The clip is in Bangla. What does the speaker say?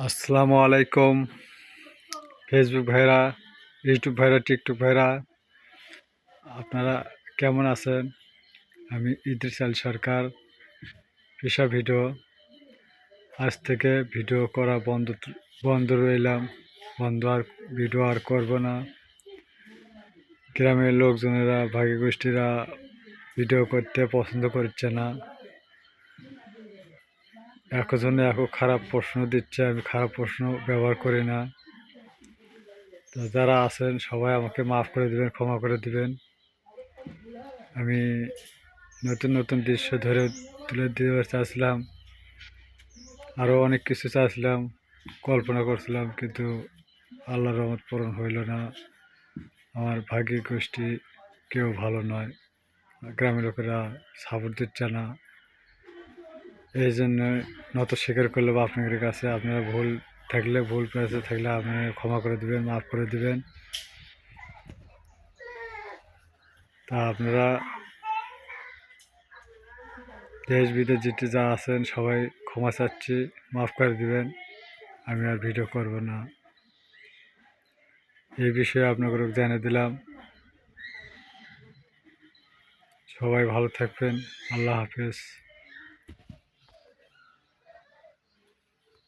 আসসালামু আলাইকুম। ফেসবুক ভাইরা, ইউটিউব ভাইরা, টিকটক ভাইরা, আপনারা কেমন আছেন? আমি ইদ্রিস আল সরকার, পেশা ভিডিও। আজ থেকে ভিডিও করা বন্ধ রইলাম। আর ভিডিও আর করব না। গ্রামের লোকজনেরা, ভাগী গোষ্ঠীরা ভিডিও করতে পছন্দ করছে না। একজনে খারাপ প্রশ্ন দিচ্ছে, আমি খারাপ প্রশ্ন ব্যবহার করি না। তো যারা আছেন সবাই আমাকে মাফ করে দিবেন, ক্ষমা করে দিবেন। আমি নতুন নতুন দৃশ্য তুলে দিতে চাচ্ছিলাম, আরও অনেক কিছু চাচ্ছিলাম, কল্পনা করছিলাম, কিন্তু আল্লাহর রহমত পূরণ হইল না। আমার ভাগ্যি গোষ্ঠী কেউ ভালো নয়, গ্রামের লোকেরা সাপোর্ট দিচ্ছে না। এই জন্য নত স্বীকার করলে বা আপনাদের কাছে, আপনারা ভুল পেয়েছে থাকলে আপনারা ক্ষমা করে দিবেন, মাফ করে দিবেন। তা আপনারা দেশ বিদেশ যেতে যা আছেন সবাই ক্ষমা চাচ্ছি, মাফ করে দিবেন। আমি আর ভিডিও করব না। এই বিষয়ে আপনাকে জানিয়ে দিলাম। সবাই ভালো থাকবেন। আল্লাহ হাফেজ।